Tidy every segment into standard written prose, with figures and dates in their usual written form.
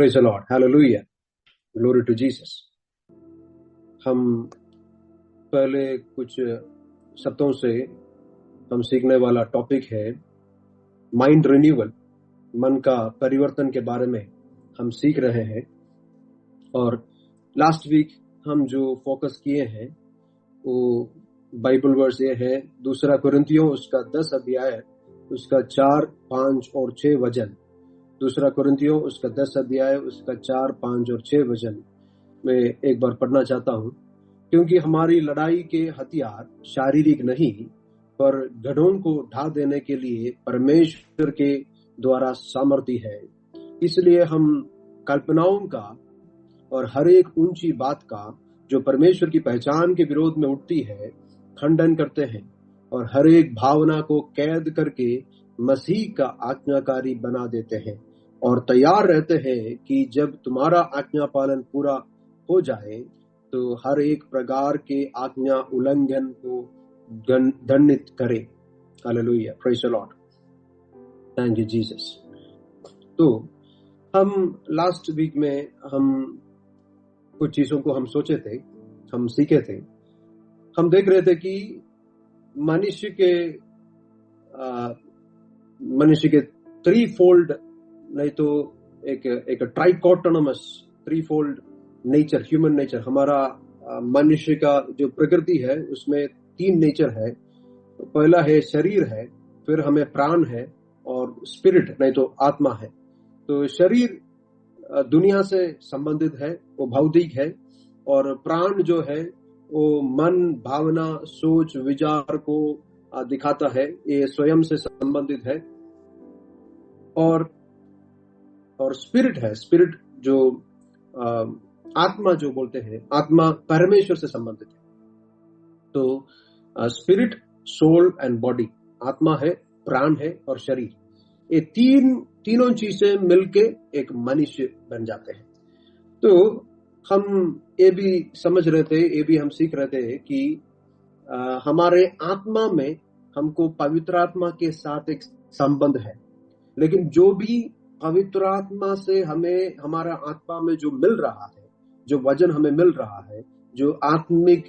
Praise the Lord. Hallelujah. Glory to Jesus. हम पहले कुछ सप्ताहों से हम सीखने वाला टॉपिक है माइंड रिन्यूअल, मन का परिवर्तन के बारे में हम सीख रहे हैं। और लास्ट वीक हम जो फोकस किए हैं वो बाइबल वर्स ये है 2 कुरिन्थियों उसका 10 अध्याय उसका 4, 5 और 6 वचन। 2 कुरिन्थियों उसका 10 अध्याय उसका 4, 5 और 6 वचन मैं एक बार पढ़ना चाहता हूं, क्योंकि हमारी लड़ाई के हथियार शारीरिक नहीं पर गढ़ों को ढा देने के लिए परमेश्वर के द्वारा सामर्थ्य है। इसलिए हम कल्पनाओं का और हर एक ऊंची बात का जो परमेश्वर की पहचान के विरोध में उठती है खंडन करते हैं और हर एक भावना को कैद करके मसीह का आज्ञाकारी बना देते हैं और तैयार रहते हैं कि जब तुम्हारा आज्ञा पालन पूरा हो जाए तो हर एक प्रकार के आज्ञा उल्लंघन को दंडित करे। Hallelujah, praise the Lord, thank you Jesus. तो हम लास्ट वीक में हम कुछ चीजों को हम सोचे थे, हम सीखे थे। हम देख रहे थे कि मनुष्य के थ्री फोल्ड नहीं तो एक trichotomous three fold nature, human nature. हमारा मनुष्य का जो प्रकृति है उसमें 3 नेचर है। पहला है शरीर है, फिर हमें प्राण है और स्पिरिट नहीं तो आत्मा है। तो शरीर दुनिया से संबंधित है, वो भौतिक है, और प्राण जो है वो मन, भावना, सोच, विचार को दिखाता है, ये स्वयं से संबंधित है। और स्पिरिट है, स्पिरिट जो आत्मा जो बोलते हैं, आत्मा परमेश्वर से संबंधित है। तो स्पिरिट, सोल एंड बॉडी, आत्मा है, प्राण है और शरीर, ये तीनों चीजें मिलके एक मनुष्य बन जाते हैं। तो हम ये भी समझ रहे थे, ये भी हम सीख रहे थे कि हमारे आत्मा में हमको पवित्र आत्मा के साथ एक संबंध है, लेकिन जो भी पवित्र आत्मा से हमें हमारा आत्मा में जो मिल रहा है, जो वजन हमें मिल रहा है, जो आत्मिक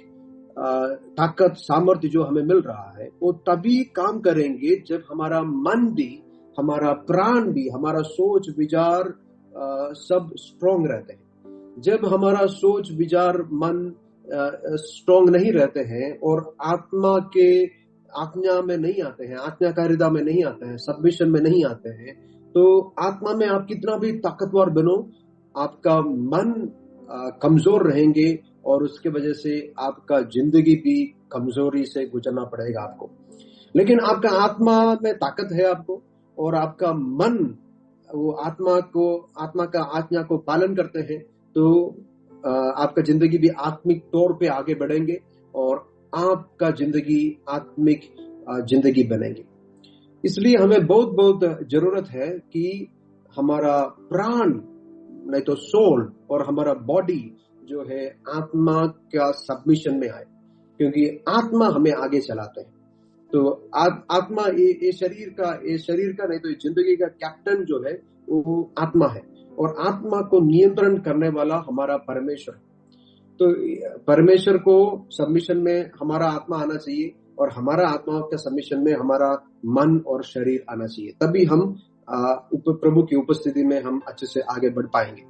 ताकत, सामर्थ्य जो हमें मिल रहा है, वो तभी काम करेंगे जब हमारा मन भी, हमारा प्राण भी, हमारा सोच विचार सब स्ट्रॉन्ग रहते हैं। जब हमारा सोच विचार मन स्ट्रॉन्ग नहीं रहते हैं और आत्मा के आज्ञा में नहीं आते हैं, आज्ञाकारिता में नहीं आते हैं, सबमिशन में नहीं आते हैं, तो आत्मा में आप कितना भी ताकतवर बनो, आपका मन कमजोर रहेंगे और उसके वजह से आपका जिंदगी भी कमजोरी से गुजरना पड़ेगा आपको। लेकिन आपका आत्मा में ताकत है आपको, और आपका मन वो आत्मा का आज्ञा को पालन करते हैं, तो आपका जिंदगी भी आत्मिक तौर पे आगे बढ़ेंगे और आपका जिंदगी आत्मिक जिंदगी बनेगी। इसलिए हमें बहुत जरूरत है कि हमारा प्राण नहीं तो सोल और हमारा बॉडी जो है आत्मा का सबमिशन में आए, क्योंकि आत्मा हमें आगे चलाते हैं। तो आत्मा ये शरीर का नहीं तो ये जिंदगी का कैप्टन जो है वो आत्मा है, और आत्मा को नियंत्रण करने वाला हमारा परमेश्वर है। तो परमेश्वर को सबमिशन में हमारा आत्मा आना चाहिए और हमारा आत्मा का सबमिशन में हमारा मन और शरीर आना चाहिए, तभी हम प्रभु की उपस्थिति में हम अच्छे से आगे बढ़ पाएंगे।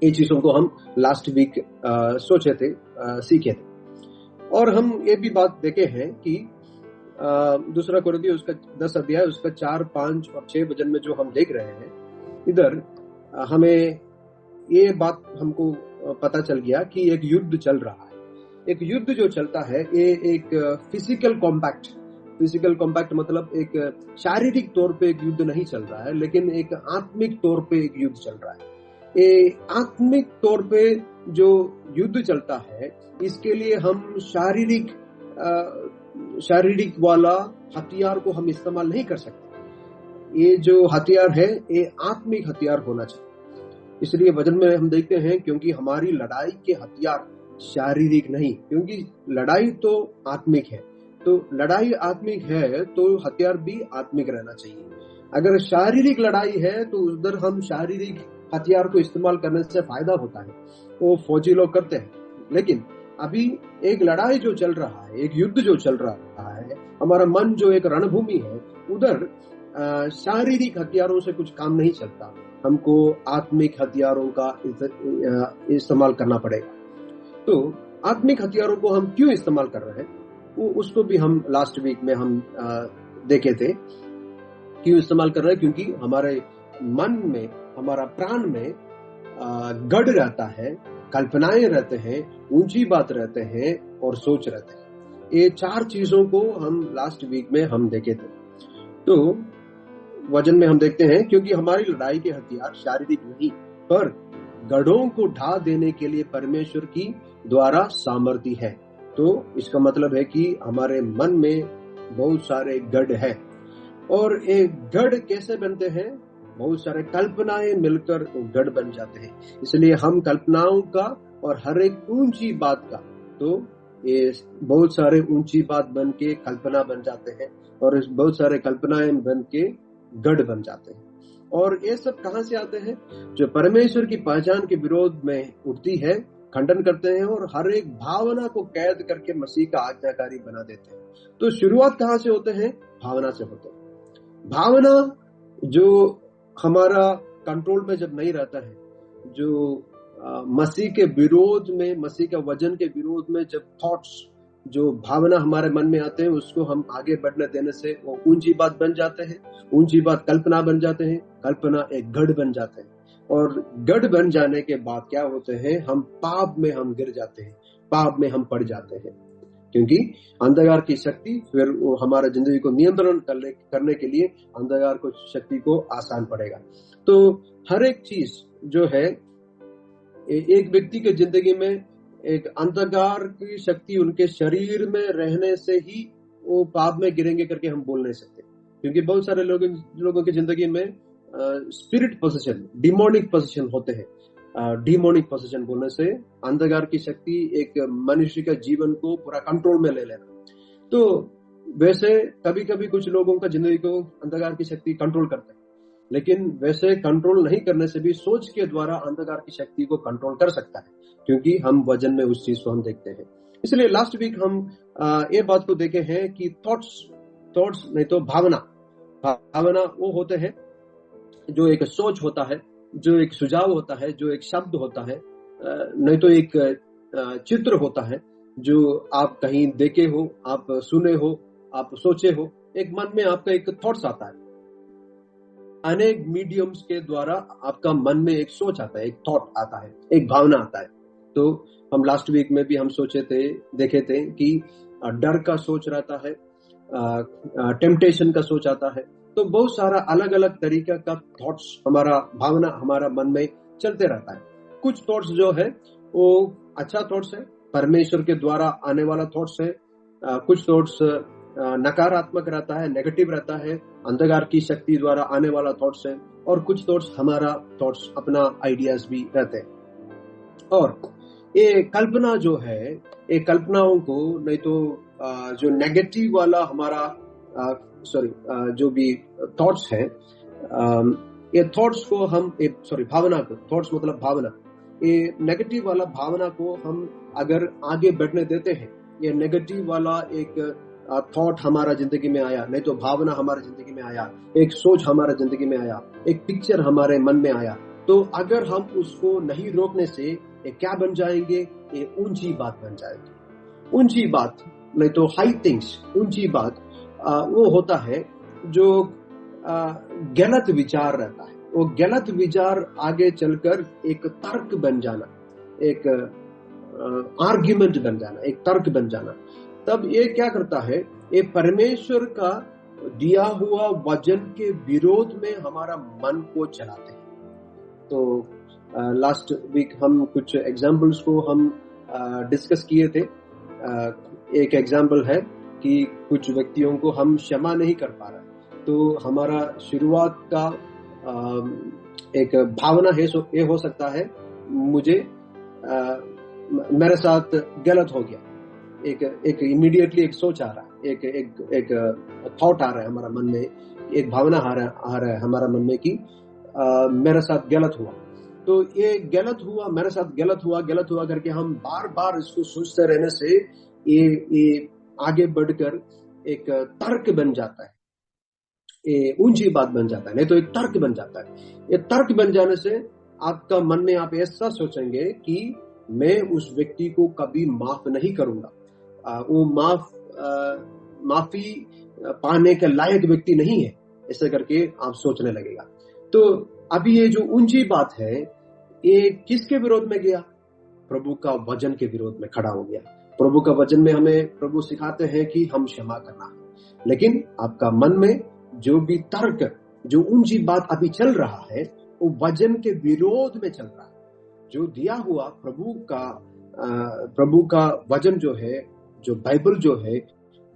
ये चीजों को हम लास्ट वीक सोचे थे, सीखे थे। और हम ये भी बात देखे हैं कि 2 कुरिन्थियों उसका 10 अध्याय उसका 4, 5 और 6 वचन में जो हम देख रहे हैं, इधर हमें ये बात हमको पता चल गया कि एक युद्ध चल रहा है। एक युद्ध जो चलता है ये एक फिजिकल कॉम्पैक्ट मतलब एक शारीरिक तौर पे एक युद्ध नहीं चल रहा है, लेकिन एक आत्मिक तौर पे एक युद्ध चल रहा है। ये आत्मिक तौर पे जो युद्ध चलता है, इसके लिए हम शारीरिक वाला हथियार को हम इस्तेमाल नहीं कर सकते। ये जो हथियार है ये आत्मिक हथियार होना चाहिए। इसलिए वचन में हम देखते हैं, क्योंकि हमारी लड़ाई के हथियार शारीरिक नहीं, क्योंकि लड़ाई तो आत्मिक है, तो लड़ाई आत्मिक है तो हथियार भी आत्मिक रहना चाहिए। अगर शारीरिक लड़ाई है तो उधर हम शारीरिक हथियार को इस्तेमाल करने से फायदा होता है, वो फौजी लोग करते हैं। लेकिन अभी एक लड़ाई जो चल रहा है, एक युद्ध जो चल रहा है, हमारा मन जो एक रणभूमि है, उधर शारीरिक हथियारों से कुछ काम नहीं चलता, हमको आत्मिक हथियारों का इस्तेमाल करना पड़ेगा। तो आत्मिक हथियारों को हम क्यों इस्तेमाल कर रहे हैं, वो उसको भी हम लास्ट वीक में हम देखे थे। क्यों इस्तेमाल कर रहे हैं? क्योंकि हमारे मन में, हमारा प्राण में गढ़ रहता है, कल्पनाएं रहते हैं, ऊंची बात रहते हैं और सोच रहते हैं। ये 4 चीजों को हम लास्ट वीक में हम देखे थे। तो वचन में हम देखते हैं, क्योंकि हमारी लड़ाई के हथियार शारीरिक नहीं पर गढ़ों को ढा देने के लिए परमेश्वर की द्वारा सामर्थ्य है। तो इसका मतलब है कि हमारे मन में बहुत सारे गढ़ है, और एक गढ़ कैसे बनते हैं? बहुत सारे कल्पनाएं मिलकर वो गढ़ बन जाते हैं। इसलिए हम कल्पनाओं का और हर एक ऊंची बात का, तो ये बहुत सारे ऊंची बात बन के कल्पना बन जाते हैं, और बहुत सारे कल्पनाएं बन के गढ़ बन जाते हैं। और ये सब कहां से आते हैं? जो परमेश्वर की पहचान के विरोध में उठती है, खंडन करते हैं और हर एक भावना को कैद करके मसीह का आज्ञाकारी बना देते हैं। तो शुरुआत कहां से होते हैं? भावना से होते हैं। भावना जो हमारा कंट्रोल में जब नहीं रहता है, जो मसीह के विरोध में, मसीह का वचन के विरोध में जब थॉट्स, जो भावना हमारे मन में आते हैं, उसको हम आगे बढ़ने देने से वो ऊंची बात बन जाते हैं, ऊंची बात कल्पना बन जाते हैं, कल्पना एक गढ़ बन जाते हैं, और गढ़ बन जाने के बाद क्या होते हैं? हम पाप में हम गिर जाते हैं, पाप में हम पड़ जाते हैं, क्योंकि अंधकार की शक्ति फिर वो हमारा जिंदगी को नियंत्रण करने के लिए अंधकार को शक्ति को आसान पड़ेगा। तो हर एक चीज जो है, एक व्यक्ति के जिंदगी में एक अंधकार की शक्ति उनके शरीर में रहने से ही वो पाप में गिरेंगे करके हम बोल नहीं सकते, क्योंकि बहुत सारे लोगों की जिंदगी में स्पिरिट पोजीशन, डिमोनिक पोजीशन होते हैं। डिमोनिक पोजीशन बोलने से अंधकार की शक्ति एक मनुष्य का जीवन को पूरा कंट्रोल में ले लेना। तो वैसे कभी कभी कुछ लोगों का जिंदगी को अंधकार की शक्ति कंट्रोल करते हैं, लेकिन वैसे कंट्रोल नहीं करने से भी सोच के द्वारा अंधकार की शक्ति को कंट्रोल कर सकता है, क्योंकि हम वजन में उस चीज को हम देखते हैं। इसलिए लास्ट वीक हम ये बात को देखे हैं कि थॉट्स नहीं तो भावना वो होते हैं जो एक सोच होता है, जो एक सुझाव होता है, जो एक शब्द होता है, नहीं तो एक चित्र होता है जो आप कहीं देखे हो, आप सुने हो, आप सोचे हो। एक मन में आपका एक थॉट्स आता है, अनेक मीडियम्स के द्वारा आपका मन में एक सोच आता है, एक थॉट आता है, एक भावना आता है। तो हम लास्ट वीक में भी हम देखे थे कि डर का सोच रहता है, टेम्पटेशन का सोच आता है। तो बहुत सारा अलग अलग तरीका का थॉट्स, हमारा भावना हमारा मन में चलते रहता है। कुछ थॉट्स जो है वो अच्छा थॉट्स है, परमेश्वर के द्वारा आने वाला थॉट्स है। कुछ थॉट्स नकारात्मक रहता है, नेगेटिव रहता है, अंधकार की शक्ति द्वारा आने वाला थॉट्स है। और कुछ थॉट्स हमारा थॉट्स अपना आइडियाज भी रहते हैं। और ये कल्पना जो है, ये कल्पनाओं को नहीं तो जो नेगेटिव वाला हमारा जो भी थॉट्स है, ये थॉट्स को हम भावना को, थॉट्स मतलब भावना, ये नेगेटिव वाला भावना को हम अगर आगे बढ़ने देते हैं, ये नेगेटिव वाला एक थॉट हमारा जिंदगी में आया, नहीं तो भावना हमारे जिंदगी में आया, एक सोच हमारे जिंदगी में आया, एक पिक्चर हमारे मन में आया, तो अगर हम उसको नहीं रोकने से ये क्या बन जाएंगे? ये ऊंची बात बन जाएगी। ऊंची बात नहीं तो हाई थिंग्स, ऊंची बात वो होता है जो गलत विचार रहता है। वो गलत विचार आगे चलकर एक तर्क बन जाना, एक आर्ग्यूमेंट बन जाना, एक तर्क बन जाना। तब ये क्या करता है? ये परमेश्वर का दिया हुआ वचन के विरोध में हमारा मन को चलाते हैं। तो लास्ट वीक हम कुछ एग्जाम्पल्स को हम डिस्कस किए थे। एक एग्जाम्पल है कि कुछ व्यक्तियों को हम क्षमा नहीं कर पा रहे, तो हमारा शुरुआत का एक भावना है, ये हो सकता है मुझे मेरे साथ गलत हो गया। एक इमीडिएटली एक सोच आ रहा है, एक थॉट आ रहा है हमारा मन में, एक भावना आ रहा है हमारा मन में कि मेरे साथ गलत हुआ। तो ये गलत हुआ, मेरे साथ गलत हुआ करके हम बार बार इसको सोचते रहने से ये आगे बढ़कर एक तर्क बन जाता है, ये ऊंची बात बन जाता है, नहीं तो एक तर्क बन जाता है। ये तर्क बन जाने से आपका मन में आप ऐसा सोचेंगे कि मैं उस व्यक्ति को कभी माफ नहीं करूंगा, वो माफी पाने के लायक व्यक्ति नहीं है, ऐसे करके आप सोचने लगेगा। तो अभी ये जो ऊंची बात है, ये किसके विरोध में गया? प्रभु का वचन के विरोध में खड़ा हो गया। प्रभु का वचन में हमें प्रभु सिखाते हैं कि हम क्षमा करना है, लेकिन आपका मन में जो भी तर्क, जो ऊंची बात अभी चल रहा है, वो वचन के विरोध में चल रहा है। जो दिया हुआ प्रभु का वचन जो है, जो बाइबल जो है,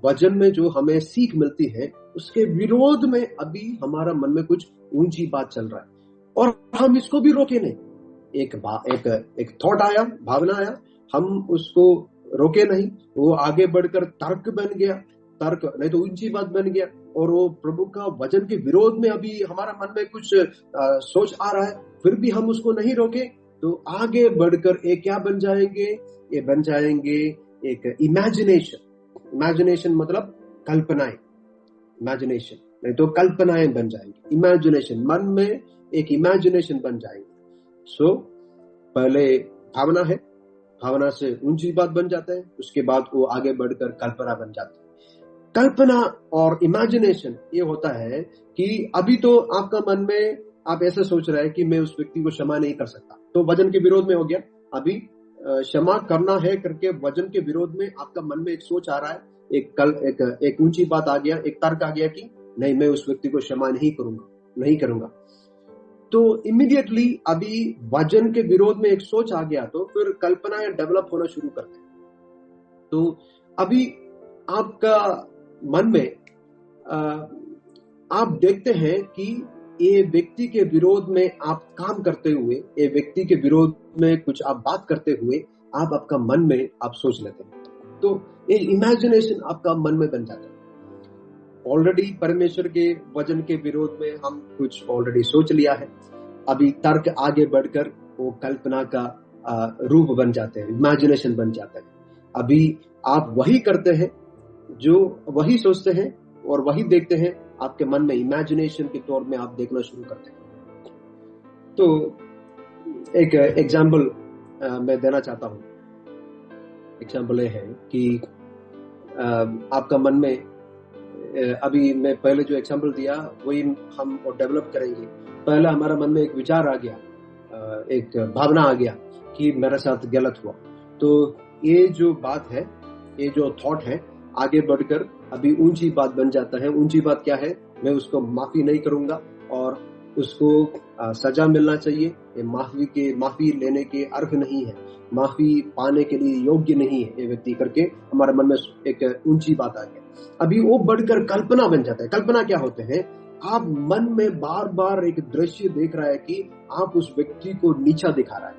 वचन में जो हमें सीख मिलती है, उसके विरोध में अभी हमारा मन में कुछ ऊंची बात चल रहा है और हम इसको भी रोके नहीं। एक थॉट आया, भावना आया, हम उसको रोके नहीं, वो आगे बढ़कर तर्क बन गया, तर्क नहीं तो ऊंची बात बन गया, और वो प्रभु का वचन के विरोध में अभी हमारा मन में कुछ सोच आ रहा है, फिर भी हम उसको नहीं रोके, तो आगे बढ़कर ये क्या बन जाएंगे? ये बन जाएंगे एक इमेजिनेशन मतलब कल्पनाएं, इमेजिनेशन नहीं तो कल्पनाएं बन जाएंगी, इमेजिनेशन, मन में एक इमेजिनेशन बन जाएंगे। सो पहले भावना है, भावना से ऊंची बात बन जाता है, उसके बाद वो आगे बढ़कर कल्पना बन जाती है। कल्पना और इमेजिनेशन ये होता है कि अभी तो आपका मन में आप ऐसे सोच रहे हैं कि मैं उस व्यक्ति को क्षमा नहीं कर सकता, तो वचन के विरोध में हो गया। अभी क्षमा करना है करके वचन के विरोध में आपका मन में एक सोच आ रहा है, एक ऊंची बात आ गया, एक तर्क आ गया कि नहीं, मैं उस व्यक्ति को क्षमा नहीं करूंगा। तो इमीडिएटली अभी वचन के विरोध में एक सोच आ गया, तो फिर कल्पनाएं डेवलप होना शुरू करते हैं। तो अभी आपका मन में आप देखते हैं कि ये व्यक्ति के विरोध में आप काम करते हुए, ये व्यक्ति के विरोध में कुछ आप बात करते हुए आपका मन में आप सोच लेते हैं, तो ये इमेजिनेशन आपका मन में बन जाता है। ऑलरेडी परमेश्वर के वचन के विरोध में हम कुछ ऑलरेडी सोच लिया है, अभी तर्क आगे बढ़कर वो कल्पना का रूप बन जाते हैं, इमेजिनेशन बन जाता है। अभी आप वही करते हैं, जो वही सोचते हैं और वही देखते हैं, आपके मन में इमेजिनेशन के तौर में आप देखना शुरू करते हैं। तो एक एग्जाम्पल मैं देना चाहता हूं। एग्जाम्पल ये है कि आपका मन में, अभी मैं पहले जो एग्जाम्पल दिया वही हम डेवलप करेंगे। पहला हमारा मन में एक विचार आ गया, एक भावना आ गया कि मेरे साथ गलत हुआ, तो ये जो बात है, ये जो थॉट है, आगे बढ़कर अभी ऊंची बात बन जाता है। ऊंची बात क्या है? मैं उसको माफी नहीं करूंगा और उसको सजा मिलना चाहिए। ये माफी लेने के अर्थ नहीं है, माफी पाने के लिए योग्य नहीं है ये व्यक्ति करके हमारे मन में एक ऊंची बात आ गया। अभी वो बढ़कर कल्पना बन जाता है। कल्पना क्या होते हैं? आप मन में बार बार एक दृश्य देख रहा है कि आप उस व्यक्ति को नीचा दिखा रहा है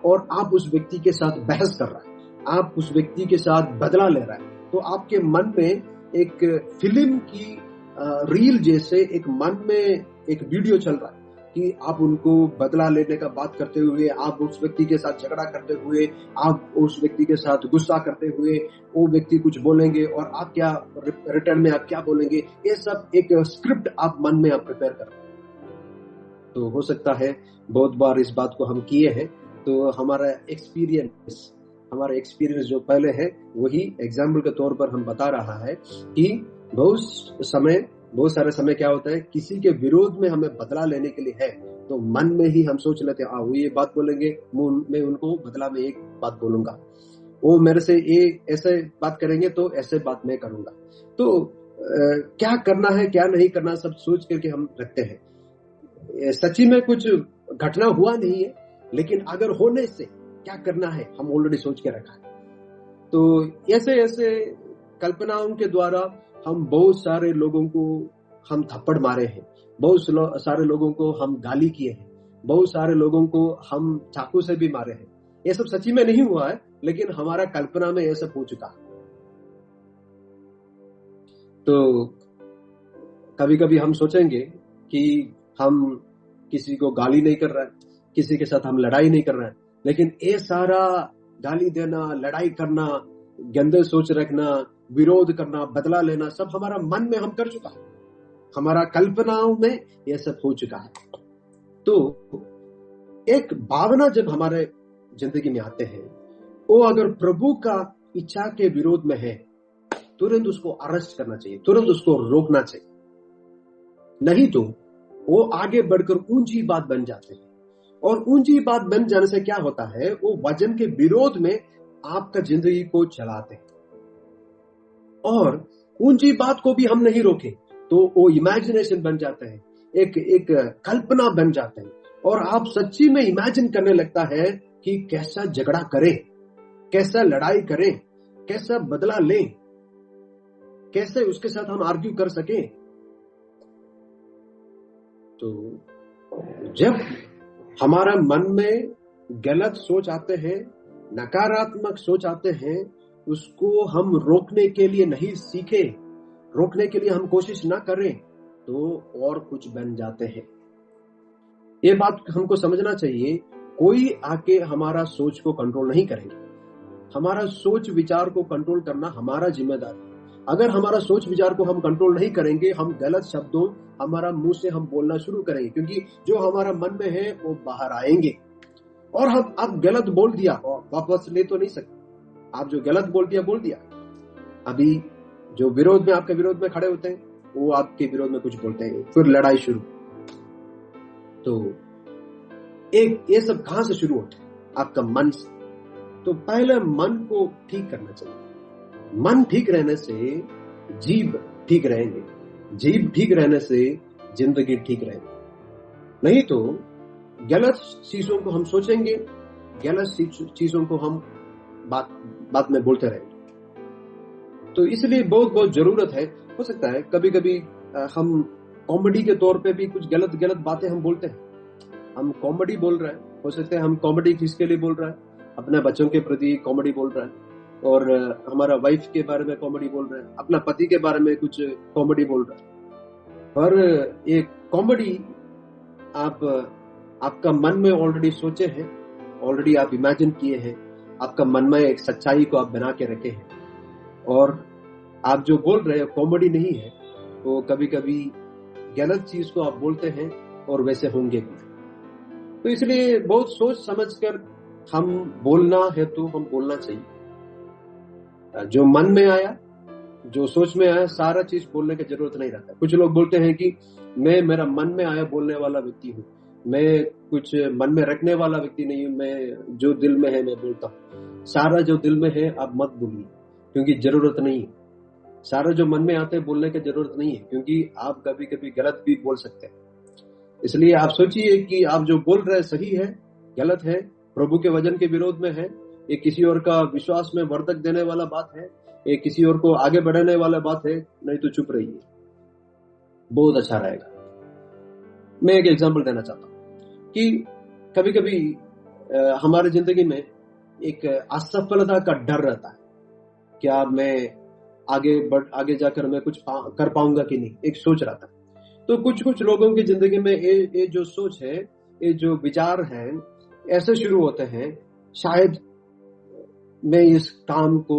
और आप उस व्यक्ति के साथ बहस कर रहा है, आप उस व्यक्ति के साथ बदला ले रहा है। तो आपके मन में एक फिल्म की रील जैसे एक मन में एक वीडियो चल रहा है कि आप उनको बदला लेने का बात करते हुए, आप उस व्यक्ति के साथ झगड़ा करते हुए, आप उस व्यक्ति के साथ गुस्सा करते हुए, वो व्यक्ति कुछ बोलेंगे और आप क्या रिटर्न में आप क्या बोलेंगे, ये सब एक स्क्रिप्ट आप मन में आप प्रिपेयर कर रहे हैं। तो हो सकता है बहुत बार इस बात को हम किए हैं, तो हमारा एक्सपीरियंस जो पहले है वही एग्जाम्पल के तौर पर हम बता रहा है कि बहुत सारे समय क्या होता है, किसी के विरोध में हमें बदला लेने के लिए है, तो मन में ही हम सोच लेते हैं वो ये बात बोलेंगे, मैं उनको बदला में एक बात बोलूंगा, वो मेरे से ये ऐसे बात करेंगे तो ऐसे बात मैं करूंगा। तो क्या करना है क्या नहीं करना सब सोच करके हम रखते हैं। सच्ची में कुछ घटना हुआ नहीं है, लेकिन अगर होने से क्या करना है हम ऑलरेडी सोच के रखा है। तो ऐसे कल्पनाओं के द्वारा हम बहुत सारे लोगों को हम थप्पड़ मारे हैं, बहुत सारे लोगों को हम गाली किए हैं, बहुत सारे लोगों को हम चाकू से भी मारे हैं। ये सब सच्ची में नहीं हुआ है, लेकिन हमारा कल्पना में ये सब हो चुका है। तो कभी कभी हम सोचेंगे कि हम किसी को गाली नहीं कर रहे हैं, किसी के साथ हम लड़ाई नहीं कर रहे हैं, लेकिन ये सारा गाली देना, लड़ाई करना, गंदे सोच रखना, विरोध करना, बदला लेना, सब हमारा मन में हम कर चुका है, हमारा कल्पनाओं में यह सब हो चुका है। तो एक भावना जब हमारे जिंदगी में आते हैं, वो अगर प्रभु का इच्छा के विरोध में है, तुरंत उसको अरेस्ट करना चाहिए, तुरंत उसको रोकना चाहिए। नहीं तो वो आगे बढ़कर ऊंची बात बन जाते हैं, और ऊंची बात बन जाने से क्या होता है, वो वचन के विरोध में आपका जिंदगी को चलाते हैं। और ऊंची बात को भी हम नहीं रोके तो वो इमेजिनेशन बन जाते हैं, एक कल्पना बन जाते हैं, और आप सच्ची में इमेजिन करने लगता है कि कैसा झगड़ा करें, कैसा लड़ाई करें, कैसा बदला लें, कैसे उसके साथ हम आर्ग्यू कर सकें। तो जब हमारा मन में गलत सोच आते हैं, नकारात्मक सोच आते हैं, उसको हम रोकने के लिए नहीं सीखे, रोकने के लिए हम कोशिश ना करें, तो और कुछ बन जाते हैं। ये बात हमको समझना चाहिए, कोई आके हमारा सोच को कंट्रोल नहीं करेंगे। हमारा सोच विचार को कंट्रोल करना हमारा जिम्मेदार है। अगर हमारा सोच विचार को हम कंट्रोल नहीं करेंगे, हम गलत शब्दों हमारा मुंह से हम बोलना शुरू करेंगे, क्योंकि जो हमारा मन में है वो बाहर आएंगे। और हम अब गलत बोल दिया वापस ले तो नहीं सकते, आप जो गलत बोल दिया। अभी जो विरोध में आपके विरोध में खड़े होते हैं, वो आपके विरोध में कुछ बोलते हैं, फिर लड़ाई शुरू। तो ये सब कहां से शुरू होता है? आपका मन से। तो पहले मन को ठीक करना चाहिए। मन ठीक रहने से जीभ ठीक रहेंगे, जीभ ठीक रहने से जिंदगी ठीक रहेगी। नहीं तो गलत चीजों को हम सोचेंगे, गलत चीजों को हम बात में बोलते रहेंगे। तो इसलिए बहुत जरूरत है। हो सकता है कभी कभी हम कॉमेडी के तौर पे भी कुछ गलत बातें हम बोलते हैं। हम कॉमेडी बोल रहे हैं, हो सकता है हम कॉमेडी किसके लिए बोल रहे हैं, अपने बच्चों के प्रति कॉमेडी बोल रहे हैं, और हमारा वाइफ के बारे में कॉमेडी बोल रहे हैं, अपना पति के बारे में कुछ कॉमेडी बोल रहे हैं। पर ये कॉमेडी आपका मन में ऑलरेडी सोचे हैं, ऑलरेडी आप इमेजिन किए हैं, आपका मन में एक सच्चाई को आप बना के रखे हैं, और आप जो बोल रहे हैं कॉमेडी नहीं है, तो कभी कभी गलत चीज को आप बोलते हैं और वैसे होंगे भी। तो इसलिए बहुत सोच समझकर हम बोलना है तो हम बोलना चाहिए। जो मन में आया, जो सोच में आया, सारा चीज बोलने की जरूरत नहीं रहता। कुछ लोग बोलते हैं कि मेरा मन में आया बोलने वाला व्यक्ति हूँ, मैं कुछ मन में रखने वाला व्यक्ति नहीं हूँ, मैं जो दिल में है मैं बोलता हूँ। सारा जो दिल में है आप मत बोलिए, क्योंकि जरूरत नहीं है। सारा जो मन में आते हैं बोलने की जरूरत नहीं है, क्योंकि आप कभी कभी गलत भी बोल सकते हैं। इसलिए आप सोचिए कि आप जो बोल रहे हैं सही है, गलत है, प्रभु के वचन के विरोध में है, ये किसी और का विश्वास में वर्धक देने वाला बात है, ये किसी और को आगे बढ़ाने वाला बात है, नहीं तो चुप रहिए, बहुत अच्छा रहेगा। मैं एक एग्जांपल देना चाहता हूं कि कभी कभी हमारे जिंदगी में एक असफलता का डर रहता है। क्या मैं आगे जाकर मैं कुछ कर पाऊंगा कि नहीं, एक सोच रहता है। तो कुछ लोगों की जिंदगी में ये जो सोच है, ये जो विचार है, ऐसे शुरू होते हैं, शायद मैं इस काम को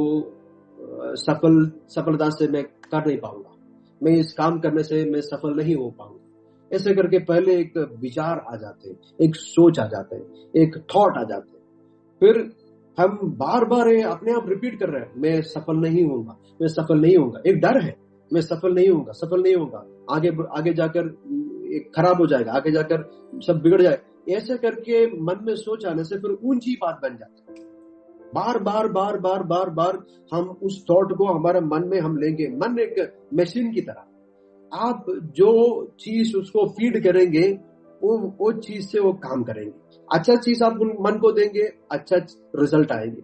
सफलता से मैं कर नहीं पाऊंगा, मैं इस काम करने से मैं सफल नहीं हो पाऊंगा। ऐसे करके पहले एक विचार आ जाते हैं, एक सोच आ जाते हैं, एक थॉट आ जाते हैं। फिर हम बार बार अपने आप रिपीट कर रहे हैं, मैं सफल नहीं होऊंगा, मैं सफल नहीं होऊंगा। एक डर है, मैं सफल नहीं होऊंगा, आगे जाकर खराब हो जाएगा, आगे जाकर सब बिगड़ जाएगा। ऐसे करके मन में सोच आने से फिर ऊंची बात बन जाती है। बार हम उस थॉट को हमारे मन में हम लेंगे। मन एक मशीन की तरह, आप जो चीज उसको फीड करेंगे वो चीज से वो काम करेंगे। अच्छा चीज आप मन को देंगे, अच्छा रिजल्ट आएंगे।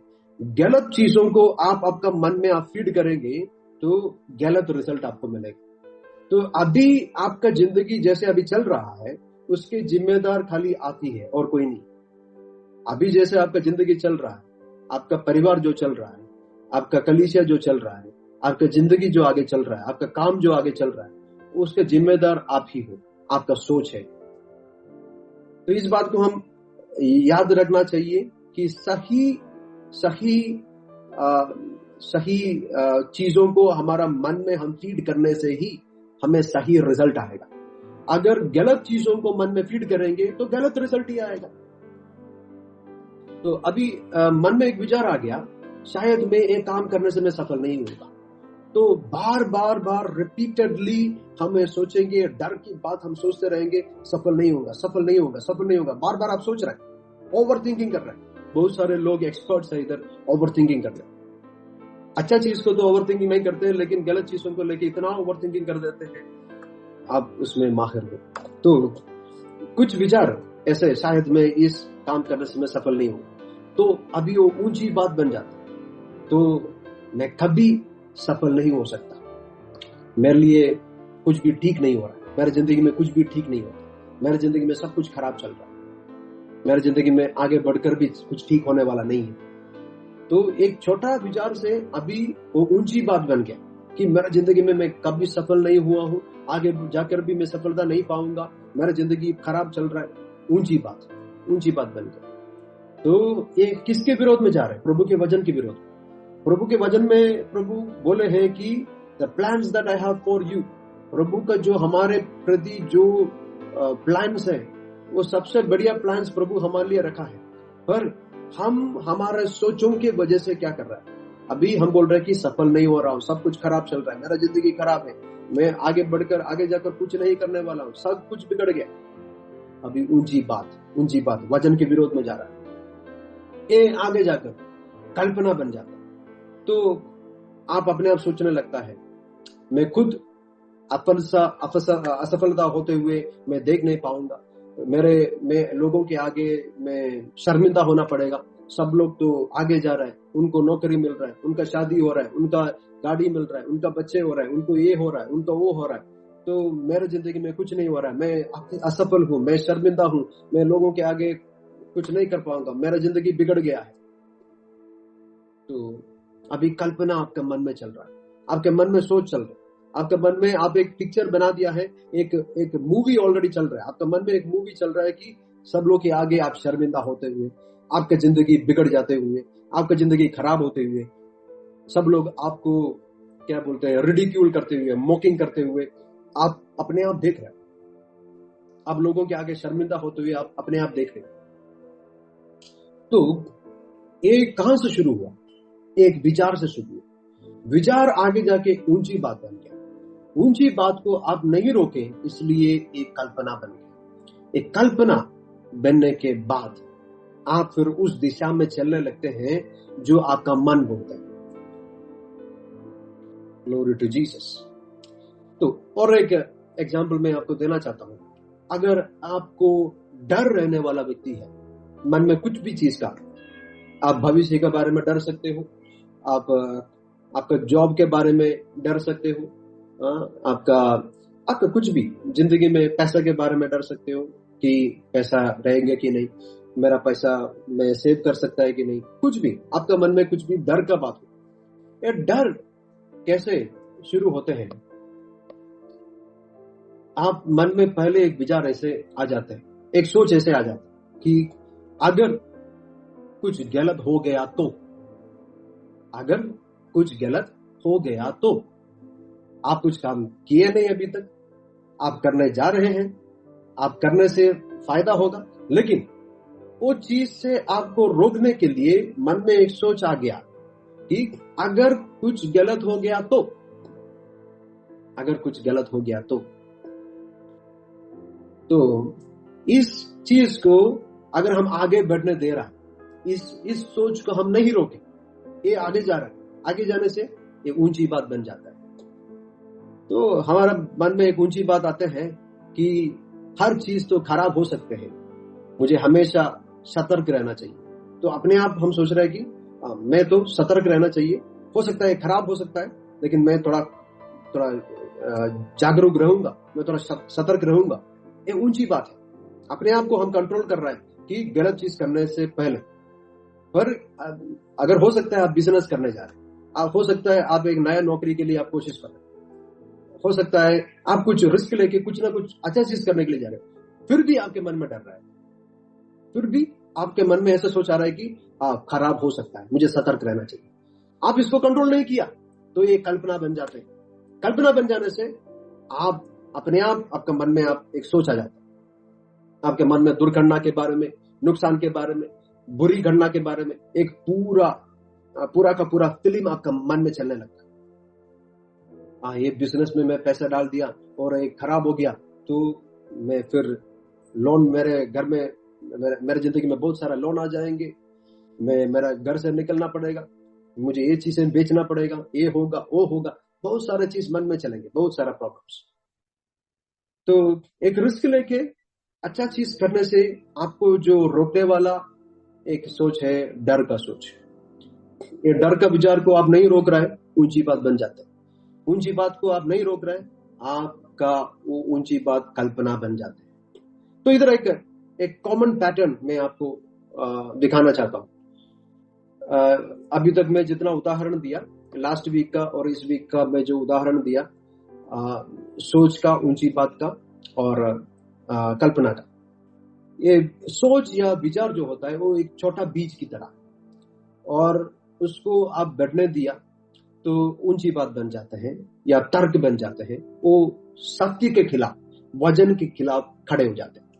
गलत चीजों को आप आपका मन में आप फीड करेंगे तो गलत रिजल्ट आपको मिलेगा। तो अभी आपका जिंदगी जैसे अभी चल रहा है, उसके जिम्मेदार खाली आप ही है और कोई नहीं। अभी जैसे आपका जिंदगी चल रहा है, आपका परिवार जो चल रहा है, आपका कलीसिया जो चल रहा है, आपका जिंदगी जो आगे चल रहा है, आपका काम जो आगे चल रहा है, उसके जिम्मेदार आप ही हो, आपका सोच है। तो इस बात को हम याद रखना चाहिए कि सही चीजों को हमारा मन में हम फीड करने से ही हमें सही रिजल्ट आएगा। अगर गलत चीजों को मन में फीड करेंगे तो गलत रिजल्ट ही आएगा। तो अभी मन में एक विचार आ गया, शायद मैं एक काम करने से मैं सफल नहीं होगा। तो बार रिपीटेडली हमें सोचेंगे, डर की बात हम सोचते रहेंगे, सफल नहीं होगा। बार बार आप सोच रहे हैं, ओवर थिंकिंग कर रहे हैं। बहुत सारे लोग एक्सपर्ट्स है इधर, ओवर थिंकिंग कर रहे हैं। अच्छा चीज को तो ओवर थिंकिंग नहीं करते, लेकिन गलत चीजों को लेके इतना ओवर थिंकिंग कर देते हैं, आप उसमें माहिर हो। तो कुछ विचार ऐसे, शायद मैं इस काम करने से मैं सफल नहीं हूं, तो अभी वो ऊंची बात बन जाती, तो मैं कभी सफल नहीं हो सकता, मेरे लिए कुछ भी ठीक नहीं हो रहा है, मेरी जिंदगी में कुछ भी ठीक नहीं होता, मेरी जिंदगी में सब कुछ खराब चल रहा है, मेरी जिंदगी में आगे बढ़कर भी कुछ ठीक होने वाला नहीं है। तो एक छोटा विचार से अभी वो ऊंची बात बन गया कि मेरी जिंदगी में मैं कभी सफल नहीं हुआ हूं, आगे जाकर भी मैं सफलता नहीं पाऊंगा, मेरी जिंदगी खराब चल रहा है। ऊंची बात बन गई। तो ये किसके विरोध में जा रहे हैं? प्रभु के वचन के विरोध। प्रभु के वचन में प्रभु बोले हैं कि the plans that I have for you, प्रभु का जो हमारे प्रति जो प्लान्स है, वो सबसे बढ़िया प्लान्स प्रभु हमारे लिए रखा है। पर हम हमारे सोचों के वजह से क्या कर रहा है, अभी हम बोल रहे हैं कि सफल नहीं हो रहा हूं, सब कुछ खराब चल रहा है, मेरा जिंदगी खराब है, मैं आगे बढ़कर आगे जाकर कुछ नहीं करने वाला हूं, सब कुछ बिगड़ गया। अभी ऊंची बात वचन के विरोध में जा रहा है। ये आगे जाकर कल्पना बन जाता है। तो आप अपने आप सोचने लगता है, मैं खुद असफलता होते हुए मैं देख नहीं पाऊंगा, मैं लोगों के आगे मैं शर्मिंदा होना पड़ेगा। सब लोग तो आगे जा रहे हैं, उनको नौकरी मिल रहा है, उनका शादी हो रहा है, उनका गाड़ी मिल रहा है, उनका बच्चे हो रहा है, उनको ये हो रहा है, उनका वो हो रहा है, तो मेरे जिंदगी में कुछ नहीं हो रहा है, मैं असफल हूं, मैं शर्मिंदा हूं, मैं लोगों के आगे कुछ नहीं कर पाऊंगा, मेरा जिंदगी बिगड़ गया है। तो अभी कल्पना आपके मन में चल रहा है, आपके मन में सोच चल रहा है, आपके मन में आप एक पिक्चर बना दिया है, एक मूवी ऑलरेडी चल रहा है, आपके मन में एक मूवी चल रहा है कि सब लोग के आगे आप शर्मिंदा होते हुए, आपकी जिंदगी बिगड़ जाते हुए, आपकी जिंदगी खराब होते हुए, सब लोग आपको क्या बोलते हैं, रिडिक्यूल करते हुए, मॉकिंग करते हुए आप अपने आप देख रहे हैं, आप लोगों के आगे शर्मिंदा होते हुए आप अपने आप देख रहे हैं। तो ये कहां से शुरू हुआ? एक विचार से शुरू हुआ। विचार आगे जाके ऊंची बात बन गया। ऊंची बात को आप नहीं रोके, इसलिए एक कल्पना बन गई। एक कल्पना बनने के बाद आप फिर उस दिशा में चलने लगते हैं जो आपका मन बोलता है। Glory to Jesus. तो और एक एग्जाम्पल मैं आपको देना चाहता हूं। अगर आपको डर रहने वाला व्यक्ति है, मन में कुछ भी चीज का, आप भविष्य के बारे में डर सकते हो, आपका जॉब के बारे में डर सकते हो, आपका कुछ भी जिंदगी में पैसे के बारे में डर सकते हो कि पैसा रहेंगे कि नहीं, मेरा पैसा मैं सेव कर सकता है कि नहीं, कुछ भी आपका मन में कुछ भी डर का बात हो। ये डर कैसे शुरू होते हैं? आप मन में पहले एक विचार ऐसे आ जाते हैं, एक सोच ऐसे आ जाती है कि अगर कुछ गलत हो गया तो, अगर कुछ गलत हो गया तो। आप कुछ काम किए नहीं अभी तक, आप करने जा रहे हैं, आप करने से फायदा होगा, लेकिन वो चीज से आपको रोकने के लिए मन में एक सोच आ गया कि अगर कुछ गलत हो गया तो, अगर कुछ गलत हो गया तो इस चीज को अगर हम आगे बढ़ने दे रहा है, इस सोच को हम नहीं रोके, ये आगे जा रहा है, आगे जाने से ये ऊंची बात बन जाता है। तो हमारा मन में एक ऊंची बात आते हैं कि हर चीज तो खराब हो सकते हैं, मुझे हमेशा सतर्क रहना चाहिए। तो अपने आप हम सोच रहे हैं कि मैं तो सतर्क रहना चाहिए, हो सकता है खराब हो सकता है, लेकिन मैं थोड़ा जागरूक रहूंगा, मैं थोड़ा सतर्क रहूंगा। ये ऊंची बात है। अपने आप को हम कंट्रोल कर रहे हैं कि गलत चीज करने से पहले। पर अगर हो सकता है आप बिजनेस करने जा रहे हैं, हो सकता है आप एक नया नौकरी के लिए आप कोशिश कर रहे हैं, हो सकता है आप कुछ रिस्क लेके कुछ ना कुछ अच्छा चीज करने के लिए जा रहे हैं, फिर भी आपके मन में डर रहा है, फिर भी आपके मन में ऐसा सोच आ रहा है कि खराब हो सकता है, मुझे सतर्क रहना चाहिए, आप इसको कंट्रोल नहीं किया तो ये कल्पना बन जाते हैं। कल्पना बन जाने से आप अपने आप आपका मन में आप एक सोच आ जाता है, आपके मन में दुर्घटना के बारे में, नुकसान के बारे में, बुरी घटना के बारे में एक पूरा का पूरा फिल्म आपका मन में चलने लगता है। ये बिजनेस में मैं पैसा डाल दिया और एक खराब हो गया तो मैं फिर लोन, मेरे घर में, मेरे जिंदगी में बहुत सारा लोन आ जाएंगे, मेरा घर से निकलना पड़ेगा, मुझे ये चीजें बेचना पड़ेगा, ये होगा वो होगा, बहुत सारे चीज मन में चलेंगे, बहुत सारा प्रॉब्लम्स। तो एक रिस्क लेके अच्छा चीज करने से आपको जो रोकने वाला एक सोच है, डर का सोच। ये डर का विचार को आप नहीं रोक रहा है, ऊंची बात बन जाता है। ऊंची बात को आप नहीं रोक रहे हैं, आपका वो ऊंची बात कल्पना बन जाती है। तो इधर एक कॉमन पैटर्न मैं आपको दिखाना चाहता हूं। अभी तक मैं जितना उदाहरण दिया, लास्ट वीक का और इस वीक का मैं जो उदाहरण दिया, सोच का, ऊंची बात का और कल्पना का, ये सोच या विचार जो होता है वो एक छोटा बीज की तरह, और उसको आप बढ़ने दिया तो ऊंची बात बन जाते हैं या तर्क बन जाते हैं, वो सत्य के खिलाफ, वजन के खिलाफ खड़े हो जाते हैं।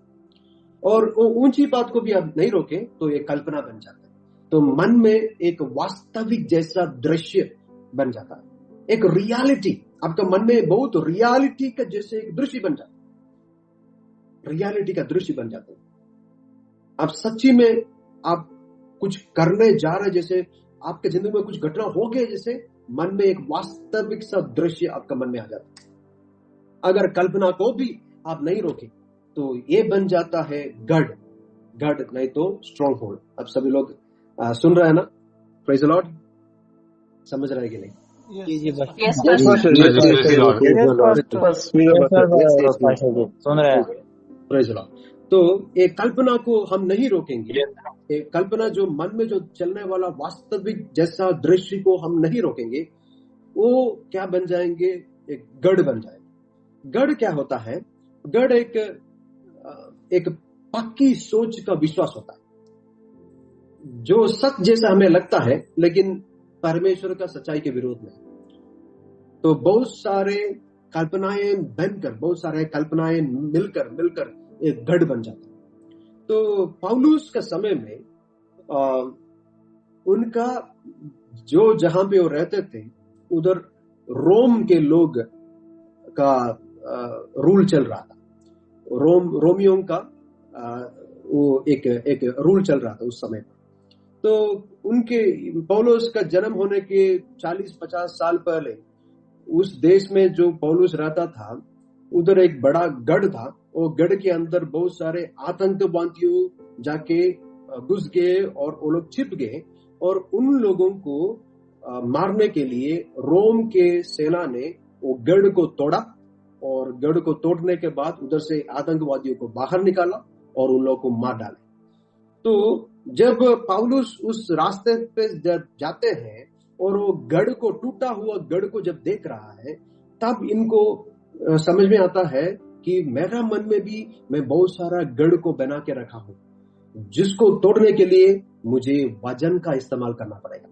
और वो ऊंची बात को भी आप नहीं रोके तो ये कल्पना बन जाता है। तो मन में एक वास्तविक जैसा दृश्य बन जाता है, एक रियलिटी, आपका मन में बहुत रियलिटी का जैसे एक दृश्य बन जाता है, रियलिटी का दृश्य बन जाता है। आप सच्ची में आप कुछ करने जा रहे, जैसे आपके जिंदगी में कुछ घटना हो गई, जैसे मन में एक वास्तविक सा दृश्य आपका मन में आ जाता है। अगर कल्पना को भी आप नहीं रोके तो ये बन जाता है गढ़ नहीं तो स्ट्रॉन्ग होल्ड। अब सभी लोग सुन रहे हैं ना? Praise the Lord. समझ रहे कि नहीं? सुन रहे हैं। Praise the Lord. तो एक कल्पना को हम नहीं रोकेंगे, एक कल्पना जो मन में जो चलने वाला वास्तविक जैसा दृश्य को हम नहीं रोकेंगे, वो क्या बन जाएंगे? एक गढ़ बन जाएंगे। गढ़ क्या होता है? गढ़ एक पक्की सोच का विश्वास होता है, जो सच जैसा हमें लगता है लेकिन परमेश्वर का सच्चाई के विरोध में। तो बहुत सारे कल्पनाएं बनकर, बहुत सारे कल्पनाएं मिलकर एक गढ़ बन जाता है। तो पौलुस का समय में उनका जो जहां पे वो रहते थे, उधर रोम के लोग का रूल चल रहा था। रोमियों का वो एक रूल चल रहा था उस समय पर। तो उनके पौलुस का जन्म होने के 40-50 साल पहले उस देश में जो पौलुस रहता था, उधर एक बड़ा गढ़ था। वो गढ़ के अंदर बहुत सारे आतंकवादियों जाके घुस गए और वो लोग छिप गए, और उन लोगों को मारने के लिए रोम के सेना ने वो गढ़ को तोड़ा, और गढ़ को तोड़ने के बाद उधर से आतंकवादियों को बाहर निकाला और उन लोगों को मार डाले। तो जब पौलुस उस रास्ते पे जाते हैं और वो गढ़ को, टूटा हुआ गढ़ को जब देख रहा है, तब इनको समझ में आता है कि मेरा मन में भी मैं बहुत सारा गढ़ को बना के रखा हूं, जिसको तोड़ने के लिए मुझे वजन का इस्तेमाल करना पड़ेगा।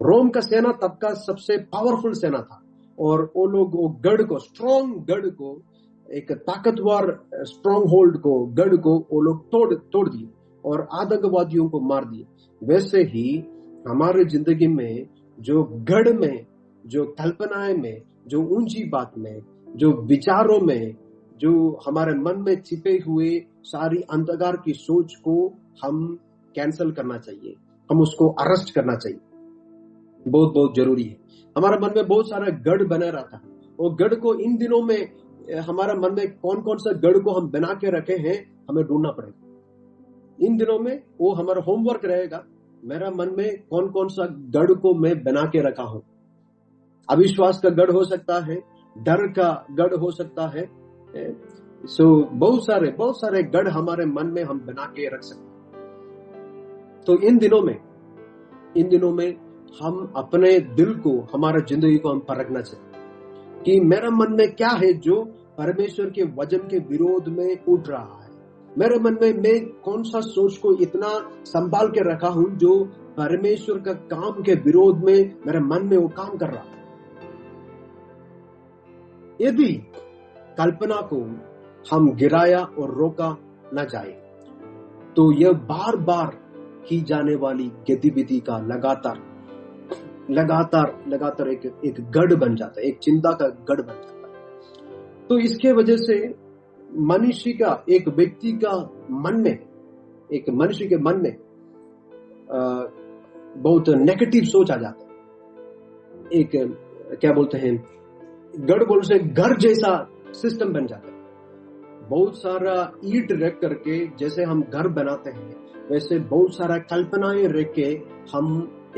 रोम का सेना तब का सबसे पावरफुल सेना था, और वो लोग वो गढ़ को, स्ट्रॉन्ग गढ़ को, एक ताकतवर स्ट्रॉन्ग होल्ड को, गढ़ को वो लोग तोड़ दिए और आतंकवादियों को मार दिए। वैसे ही हमारे जिंदगी में जो गढ़ में, जो कल्पनाएं में, जो ऊंची बात में, जो विचारों में, जो हमारे मन में छिपे हुए सारी अंधकार की सोच को हम कैंसल करना चाहिए, हम उसको अरेस्ट करना चाहिए। बहुत बहुत जरूरी है। हमारे मन में बहुत सारा गढ़ बना रहता है, और गढ़ को इन दिनों में हमारा मन में कौन कौन सा गढ़ को हम बना के रखे हैं, हमें ढूंढना पड़ेगा। इन दिनों में वो हमारा होमवर्क रहेगा, मेरा मन में कौन कौन सा गढ़ को मैं बना के रखा हूं। अविश्वास का गढ़ हो सकता है, डर का गढ़ हो सकता है। बहुत सारे गढ़ हमारे मन में हम बना के रख सकते हैं। तो इन दिनों में हम अपने दिल को, हमारा जिंदगी को हम परखना चाहिए कि मेरा मन में क्या है जो परमेश्वर के वचन के विरोध में उठ रहा है, मेरे मन में मैं कौन सा सोच को इतना संभाल के रखा हूं जो परमेश्वर का काम के विरोध में मेरे मन में वो काम कर रहा। यदि कल्पना को हम गिराया और रोका न जाए तो यह बार बार की जाने वाली गतिविधि का लगातार एक गढ़ बन जाता है, एक चिंता का गढ़ बन जाता है। तो इसके वजह से मनुष्य का, एक व्यक्ति का मन में, एक मनुष्य के मन में बहुत नेगेटिव सोच आ जाता है। एक क्या बोलते हैं, गढ़ बोल से घर जैसा सिस्टम बन जाता है। बहुत सारा ईंट रख करके जैसे हम घर बनाते हैं, वैसे बहुत सारा कल्पनाएं रख के हम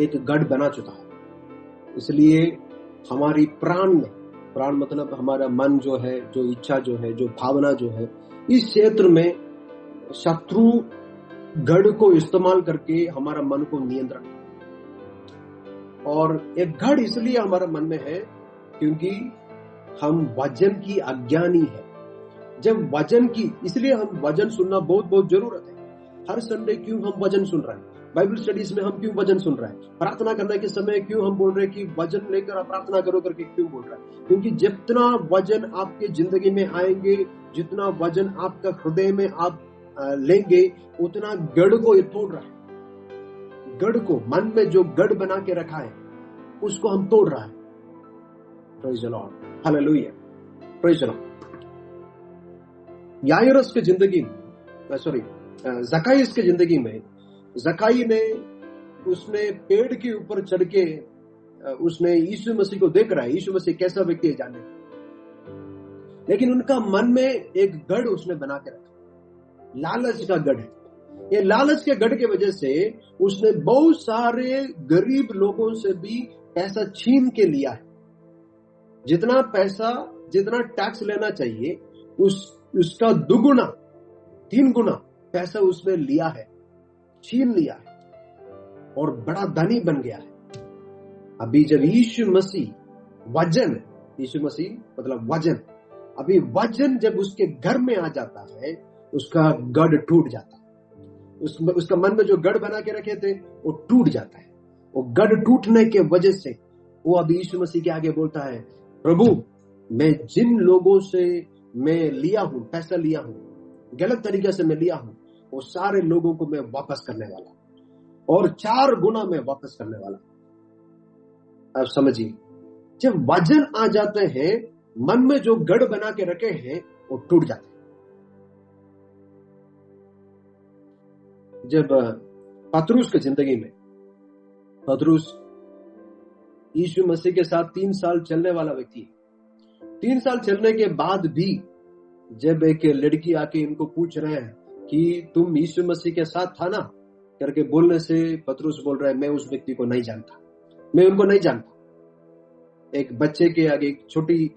एक गढ़ बना चुका है। इसलिए हमारी प्राण मतलब हमारा मन जो है, जो इच्छा जो है, जो भावना जो है, इस क्षेत्र में शत्रु गढ़ को इस्तेमाल करके हमारा मन को नियंत्रण। और एक गढ़ इसलिए हमारा मन में है क्योंकि हम वचन की अज्ञानी है। जब वचन की, इसलिए हम वचन सुनना बहुत जरूरत है। हर संडे क्यों हम वचन सुन रहे हैं? बाइबल स्टडीज में हम क्यों वचन सुन रहे हैं? प्रार्थना करने के समय क्यों हम बोल रहे हैं कि वचन लेकर आप प्रार्थना करो करके क्यों बोल रहे हैं? क्योंकि जितना वचन आपके जिंदगी में आएंगे, जितना वचन आपका हृदय में आप लेंगे, उतना गढ़ को ये तोड़ रहा है। गढ़ को, मन में जो गढ़ बना के रखा है उसको हम तोड़ रहा है। Praise the Lord, hallelujah, praise the Lord. Jairus के जिंदगी में, ज़काइस के जिंदगी में, ज़काई ने, उसने पेड़ के ऊपर चढ़ के उसने यीशु मसीह को देख रहा है, यीशु मसीह कैसा व्यक्ति है जाने, लेकिन उनका मन में एक गढ़ उसने बना के रखा, लालच का गढ़ है। ये लालच के गढ़ की वजह से उसने बहुत सारे गरीब लोगों से भी पैसा छीन के लिया है। जितना पैसा, जितना टैक्स लेना चाहिए उसका दुगुना, 3 गुना पैसा उसने लिया है, छीन लिया है और बड़ा धनी बन गया है। अभी जब यीशु मसीह मतलब वचन, अभी वचन जब उसके घर में आ जाता है, उसका गढ़ टूट जाता है। उसका मन में जो गढ़ बना के रखे थे वो टूट जाता है। वो गढ़ टूटने के वजह से वो अभी यीशु मसीह के आगे बोलता है, प्रभु मैं जिन लोगों से मैं लिया हूं, पैसा लिया हूं, गलत तरीके से मैं लिया हूं, वो सारे लोगों को मैं वापस करने वाला और 4 गुना मैं वापस करने वाला। अब समझिए, जब वचन आ जाते हैं, मन में जो गढ़ बना के रखे हैं वो टूट जाते हैं। जब पतरुस की जिंदगी में, पतरुस यीशु मसीह के साथ 3 साल चलने वाला व्यक्ति है। 3 साल चलने के बाद भी जब एक लड़की आके इनको पूछ रहे हैं कि तुम यीशु मसीह के साथ था ना करके बोलने से पतरुस बोल रहा है, मैं उस व्यक्ति को नहीं जानता, मैं उनको नहीं जानता। एक बच्चे के आगे, एक छोटी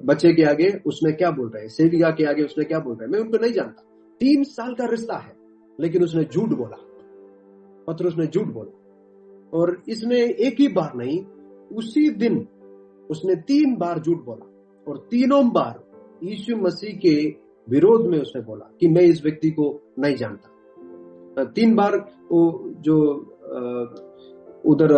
बच्चे के आगे उसने क्या बोल रहा है, सेविका के आगे उसने क्या बोल रहा है, मैं उनको नहीं जानता। 3 साल का रिश्ता है, लेकिन उसने झूठ बोला, पतरुस ने झूठ बोला। और इसने एक ही बार नहीं, उसी दिन उसने 3 बार झूठ बोला और तीनों बार यीशु मसीह के विरोध में उसने बोला कि मैं इस व्यक्ति को नहीं जानता। 3 बार वो जो उधर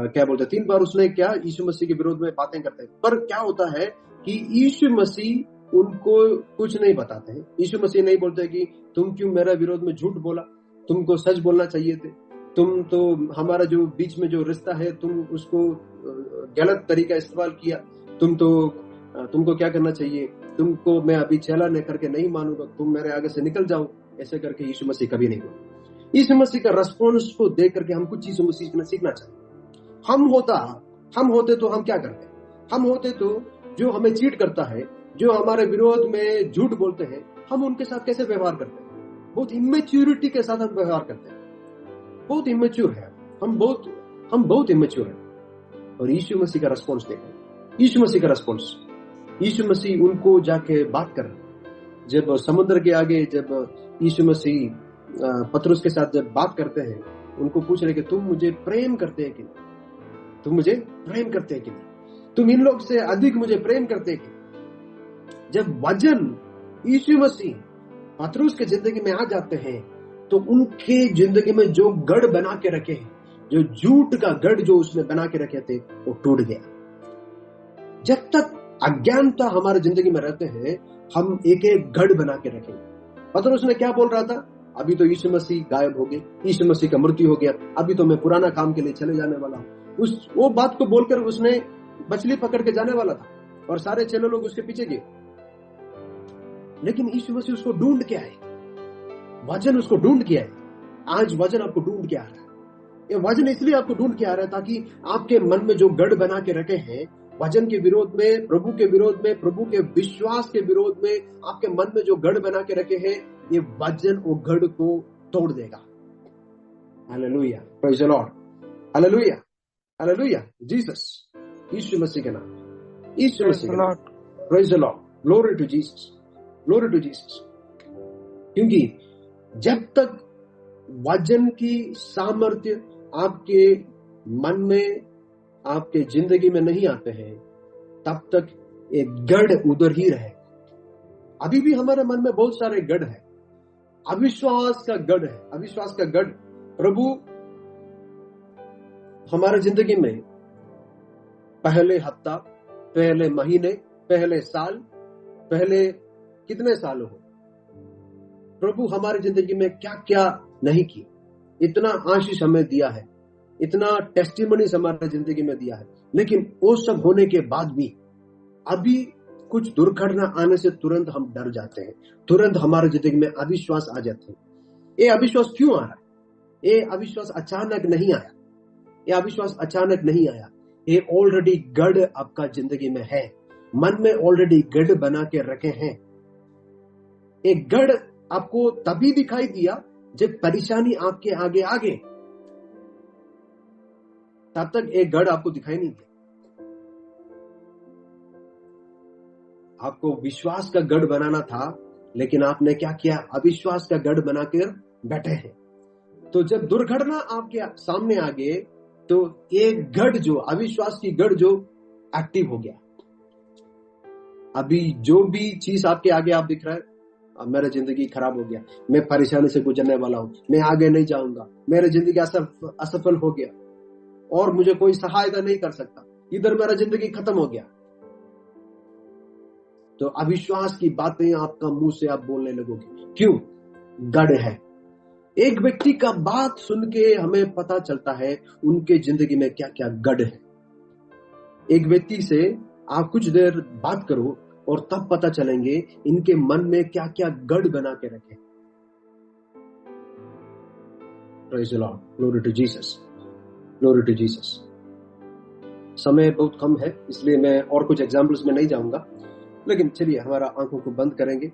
क्या बोलते, 3 बार उसने क्या यीशु मसीह के विरोध में बातें करते हैं। पर क्या होता है कि यीशु मसीह उनको कुछ नहीं बताते हैं। यीशु मसीह नहीं बोलते कि तुम क्यों मेरा विरोध में झूठ बोला, तुमको सच बोलना चाहिए थे, तुम तो हमारा जो बीच में जो रिश्ता है तुम उसको गलत तरीका इस्तेमाल किया, तुमको क्या करना चाहिए, तुमको मैं अभी चेला ने करके नहीं मानूंगा, तुम मेरे आगे से निकल जाओ, ऐसे करके यीशु मसीह कभी नहीं बोला। यीशु मसीह का रेस्पॉन्स को देख करके हम कुछ चीजों मसीह सीखना चाहिए। हम होते तो हम क्या करते, हम होते तो जो हमें चीट करता है, जो हमारे विरोध में झूठ बोलते हैं, हम उनके साथ कैसे व्यवहार करते हैं? बहुत इमेच्योरिटी के साथ हम व्यवहार करते हैं, बहुत इमेच्योर है, हम बहुत इमेच्योर है। और यीशु मसीह का रेस्पॉन्स देखो, यीशु मसीह का रेस्पॉन्स, यीशु मसीह उनको जाके बात कर रहे। जब समुद्र के आगे जब यीशु मसीह पतरुस के साथ जब बात करते हैं, उनको पूछ रहे कि तुम मुझे प्रेम करते हैं कि नहीं, तुम मुझे प्रेम करते हैं कि नहीं, तुम इन लोग से अधिक मुझे प्रेम करते हैं कि नहीं? जब वचन यीशु मसीह पतरस के जिंदगी में आ जाते हैं तो उनके जिंदगी में जो गढ़ बना के रखे हैं, जो झूठ का गढ़ जो उसने बना के रखे थे, वो टूट गया। जब तक अज्ञानता हमारे जिंदगी में रहते हैं, हम एक एक गढ़ बना के रखेंगे। पतरस ने क्या बोल रहा था? अभी तो यीशु मसीह गायब हो गए, यीशु मसीह का मृत्यु हो गया, अभी तो मैं पुराना काम के लिए चले जाने वाला हूं। वो बात को बोलकर उसने मछली पकड़ के जाने वाला था और सारे चेले लोग उसके पीछे गए। लेकिन यीशु मसीह उसको ढूंढ के आए, वचन उसको ढूंढ के आए। आज वचन आपको ढूंढ के आ रहा है। ये वचन इसलिए आपको ढूंढ के आ रहा है ताकि आपके मन में जो गढ़ बना के रखे हैं, वचन के विरोध में, प्रभु के विरोध में, प्रभु के विश्वास के विरोध में, आपके मन में जो गढ़ बना के रखे हैं, ये वचन वो गढ़ को तोड़ देगा। Hallelujah, praise the Lord, hallelujah, hallelujah, Jesus, Yeshu Masih के नाम, यीशु मसीह के नाम, praise the Lord, glory to Jesus, glory to Jesus. क्योंकि जब तक वचन की सामर्थ्य आपके मन में, आपके जिंदगी में नहीं आते हैं, तब तक एक गढ़ उधर ही रहे। अभी भी हमारे मन में बहुत सारे गढ़ है। अविश्वास का गढ़ है, अविश्वास का गढ़। प्रभु हमारे जिंदगी में पहले हफ्ता, पहले महीने, पहले साल, पहले कितने साल हो, प्रभु हमारी जिंदगी में क्या क्या नहीं की। इतना आशीष हमें दिया है, इतना टेस्टिमनीज हमारे जिंदगी में दिया है। लेकिन वो सब होने के बाद भी अभी कुछ दुर्घटना आने से तुरंत हम डर जाते हैं, तुरंत हमारे जिंदगी में अविश्वास आ जाते हैं। ये अविश्वास क्यों आ रहा है? ये अविश्वास अचानक नहीं आया, ये अविश्वास अचानक नहीं आया। ये ऑलरेडी गढ़ आपका जिंदगी में है, मन में ऑलरेडी गढ़ बना के रखे हैं। एक गढ़ आपको तभी दिखाई दिया जब परेशानी आपके आगे आ गई, तब तक एक गढ़ आपको दिखाई नहीं दिया। आपको विश्वास का गढ़ बनाना था, लेकिन आपने क्या किया? अविश्वास का गढ़ बनाकर बैठे हैं। तो जब दुर्घटना आपके सामने आ गए तो एक गढ़ जो अविश्वास की गढ़ जो एक्टिव हो गया। अभी जो भी चीज आपके आगे आप दिख रहा है, मेरा जिंदगी खराब हो गया, मैं परेशानी से गुजरने वाला हूं, मैं आगे नहीं जाऊंगा, मेरी जिंदगी असफल हो गया और मुझे कोई सहायता नहीं कर सकता, इधर मेरा जिंदगी खत्म हो गया। तो अविश्वास की बातें आपका मुंह से आप बोलने लगोगे। क्यों? गढ़ है। एक व्यक्ति का बात सुन के हमें पता चलता है उनके जिंदगी में क्या क्या गढ़ है। एक व्यक्ति से आप कुछ देर बात करो और तब पता चलेंगे इनके मन में क्या क्या गढ़ बना के रखे। Praise the Lord, glory to Jesus, glory to Jesus. समय बहुत कम है, इसलिए मैं और कुछ एग्जाम्पल्स में नहीं जाऊंगा, लेकिन चलिए हमारा आंखों को बंद करेंगे।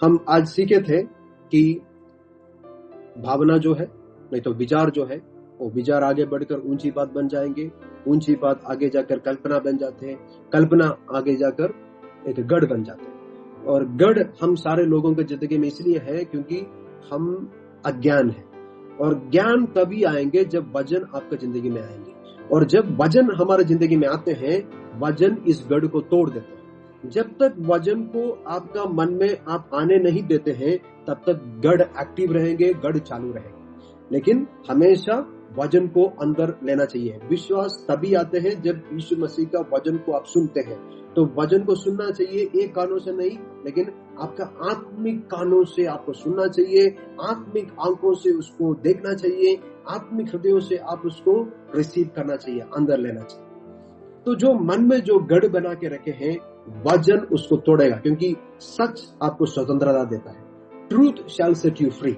हम आज सीखे थे कि भावना जो है, नहीं तो विचार जो है, वो विचार आगे बढ़कर ऊंची बात बन जाएंगे, ऊंची बात आगे जाकर कल्पना बन जाते हैं, कल्पना आगे जाकर एक गढ़ बन जाते हैं। और गढ़ हम सारे लोगों के जिंदगी में इसलिए है क्योंकि हम अज्ञान है, और ज्ञान तभी आएंगे जब वचन आपका जिंदगी में आएंगे। और जब वचन हमारे जिंदगी में आते हैं, वचन इस गढ़ को तोड़ देते हैं। जब तक वचन को आपका मन में आप आने नहीं देते हैं, तब तक गढ़ एक्टिव रहेंगे, गढ़ चालू रहेंगे। लेकिन हमेशा वचन को अंदर लेना चाहिए। विश्वास तभी आते हैं जब यीशु मसीह का वचन को आप सुनते हैं। तो वचन को सुनना चाहिए एक कानों से नहीं, लेकिन आपका आत्मिक कानों से आपको सुनना चाहिए, आत्मिक आंखों से उसको देखना चाहिए, आत्मिक हृदयों से आप उसको रिसीव करना चाहिए, अंदर लेना चाहिए। तो जो मन में जो गढ़ बना के रखे हैं, वचन उसको तोड़ेगा, क्योंकि सच आपको स्वतंत्रता देता है। Truth shall set you free.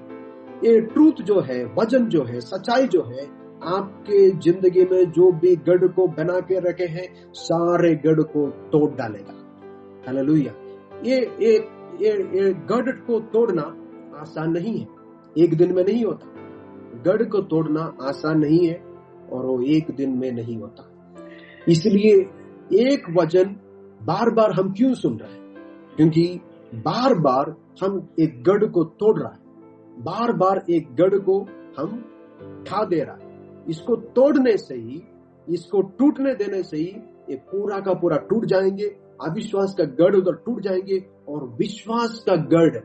ये ट्रूथ जो है, वचन जो है, सच्चाई जो है, आपके जिंदगी में जो भी गढ़ को बना के रखे हैं, सारे गढ़ को तोड़ डालेगा। हालेलुया। ये गढ़ को तोड़ना आसान नहीं है, एक दिन में नहीं होता। गढ़ को तोड़ना आसान नहीं है और वो एक दिन में नहीं होता। इसलिए एक वचन बार बार हम क्यों सुन रहे हैं? क्योंकि बार बार हम एक गढ़ को तोड़ रहा है, बार बार एक गढ़ को हम ढा दे रहा है। इसको तोड़ने से ही, इसको टूटने देने से ही ये पूरा का पूरा टूट जाएंगे। अविश्वास का गढ़ उधर टूट जाएंगे और विश्वास का गढ़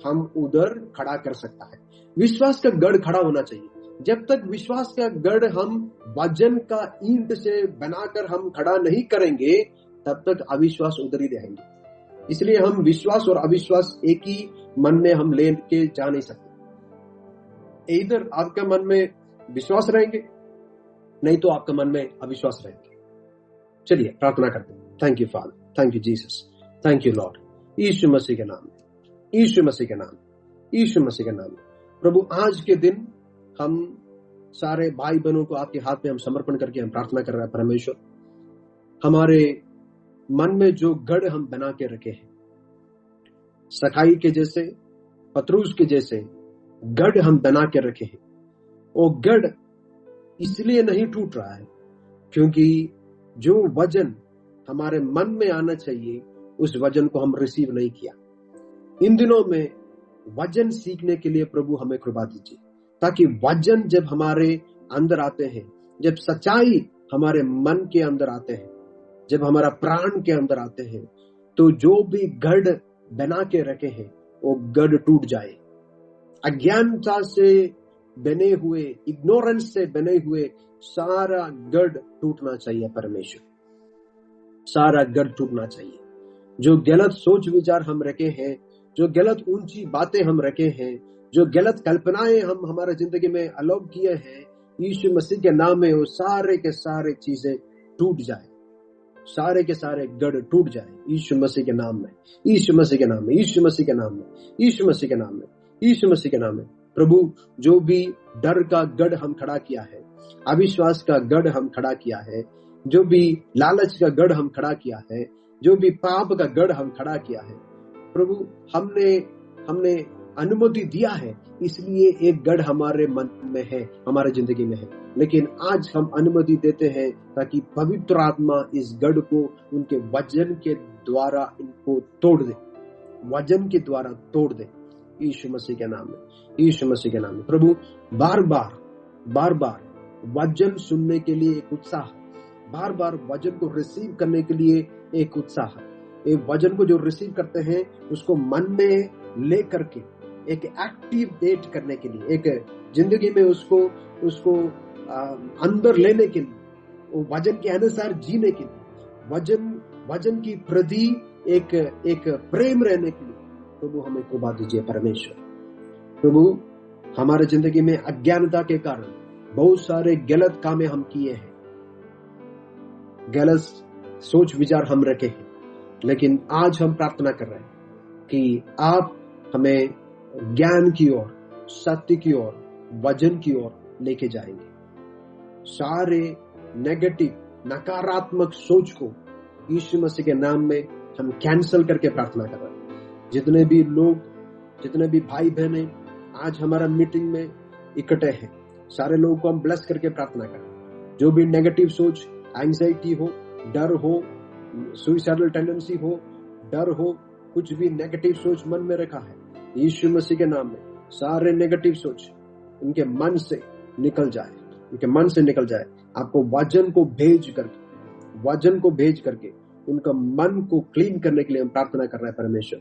हम उधर खड़ा कर सकता है। विश्वास का गढ़ खड़ा होना चाहिए। जब तक विश्वास का गढ़ हम वजन का ईंट से बनाकर हम खड़ा नहीं करेंगे, तब तक अविश्वास उधर ही रहेंगे। इसलिए हम विश्वास और अविश्वास एक ही मन में हम लेके जा नहीं सकते। इधर आपका मन में विश्वास रहेंगे, नहीं तो आपका मन में अविश्वास रहेंगे। चलिए प्रार्थना करते हैं। Thank you Father, thank you Jesus, thank you Lord. Yeshu Masih के नाम में, यीशु मसीह के नाम, यीशु मसीह के नाम। प्रभु आज के दिन हम सारे भाई बहनों को आपके हाथ में हम समर्पण करके हम प्रार्थना कर रहे हैं। परमेश्वर, हमारे मन में जो गढ़ हम बना के रखे हैं, सखाई के जैसे, पतरूस के जैसे गढ़ हम बना के रखे हैं, वो गढ़ इसलिए नहीं टूट रहा है क्योंकि जो वजन हमारे मन में आना चाहिए उस वजन को हम रिसीव नहीं किया। इन दिनों में वजन सीखने के लिए प्रभु हमें कृपा दीजिए, ताकि वजन जब हमारे अंदर आते हैं, जब सच्चाई हमारे मन के अंदर आते हैं, जब हमारा प्राण के अंदर आते हैं, तो जो भी गढ़ बना के रखे हैं वो गढ़ टूट जाए। अज्ञानता से बने हुए, इग्नोरेंस से बने हुए सारा गढ़ टूटना चाहिए। परमेश्वर, सारा गढ़ टूटना चाहिए। जो गलत सोच विचार हम रखे हैं, जो गलत ऊंची बातें हम रखे हैं, जो गलत कल्पनाएं हम हमारे जिंदगी में अलाउ किए हैं, यीशु मसीह के नाम में वो सारे के सारे चीजें टूट जाए, सारे के सारे गढ़ टूट जाए। यीशु मसीह के नाम में, यीशु मसीह के नाम में, यीशु मसीह के नाम में, यीशु मसीह के नाम में, यीशु मसीह के नाम में। प्रभु, जो भी डर का गढ़ हम खड़ा किया है, अविश्वास का गढ़ हम खड़ा किया है, जो भी लालच का गढ़ हम खड़ा किया है, जो भी पाप का गढ़ हम खड़ा किया है, प्रभु हमने अनुमति दिया है, इसलिए एक गढ़ हमारे मन में है, हमारे जिंदगी में है। लेकिन आज हम अनुमति देते हैं ताकि पवित्र आत्मा इस गढ़ को उनके वचन के द्वारा इनको तोड़ दे, वचन के द्वारा तोड़ दे। यीशु मसीह के नाम में, यीशु मसीह के नाम में। प्रभु, बार बार वचन सुनने के लिए एक उत्साह, बार बार वचन को रिसीव करने के लिए एक उत्साह, एक वचन को जो रिसीव करते हैं उसको मन में ले करके एक एक्टिवेट करने के लिए, एक जिंदगी में उसको अंदर लेने के लिए, वो वचन के अनुसार जीने के लिए, वचन की प्रति एक प्रेम रहने के लिए प्रभु हमें कृपा दीजिए। परमेश्वर, प्रभु, हमारे जिंदगी में अज्ञानता के कारण बहुत सारे गलत कामें हम किए हैं, गलत सोच विचार हम रखे हैं, लेकिन आज हम प्रार्थना कर रहे हैं कि आप हमें ज्ञान की ओर, सत्य की ओर, वचन की ओर लेके जाएंगे। सारे नेगेटिव, नकारात्मक सोच को यीशु मसीह के नाम में हम कैंसिल करके प्रार्थना कर रहे हैं। जितने भी लोग, जितने भी भाई बहने आज हमारा मीटिंग में इकट्ठे हैं, सारे लोगों को हम ब्लेस करके प्रार्थना करें। जो भी नेगेटिव सोच, एंजाइटी हो, डर हो, सुइसाइडल टेंडेंसी हो, डर हो, कुछ भी नेगेटिव सोच मन में रखा है, यीशु मसीह के नाम में सारे नेगेटिव सोच उनके मन से निकल जाए, उनके मन से निकल जाए। आपको वचन को भेज करके उनका मन को क्लीन करने के लिए हम प्रार्थना कर रहे हैं। परमेश्वर,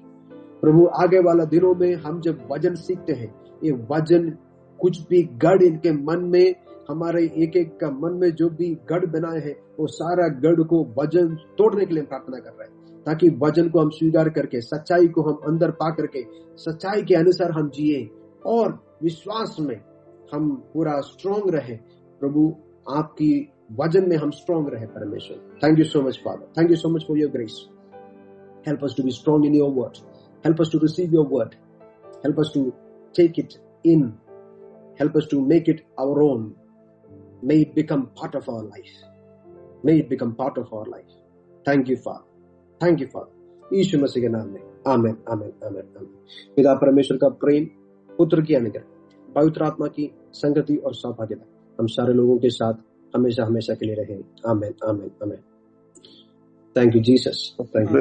प्रभु, आगे वाला दिनों में हम जब वचन सीखते हैं, ये वचन कुछ भी गढ़ इनके मन में, हमारे एक एक का मन में जो भी गढ़ बनाए हैं, वो सारा गढ़ को वचन तोड़ने के लिए प्रार्थना कर रहे हैं, ताकि वचन को हम स्वीकार करके, सच्चाई को हम अंदर पा करके, सच्चाई के अनुसार हम जिए और विश्वास में हम पूरा स्ट्रॉन्ग रहे। प्रभु, आपकी वचन में हम स्ट्रॉन्ग रहे। परमेश्वर, thank you so much father, thank you so much for your grace. Help us to be strong in your word, help us to receive your word, help us to take it in, help us to make it our own, may it become part of our life, may it become part of our life. Thank you Father, thank you Father, यीशु मसीह के नाम में, आमीन, आमीन, आमीन, आमीन। पिता परमेश्वर का प्रेम, पुत्र की अनुग्रह, पवित्र आत्मा की संगति और सौभाग्यता हम सारे लोगों के साथ हमेशा हमेशा के लिए रहे। आमीन, आमीन, आमीन। Thank you Jesus, thank you.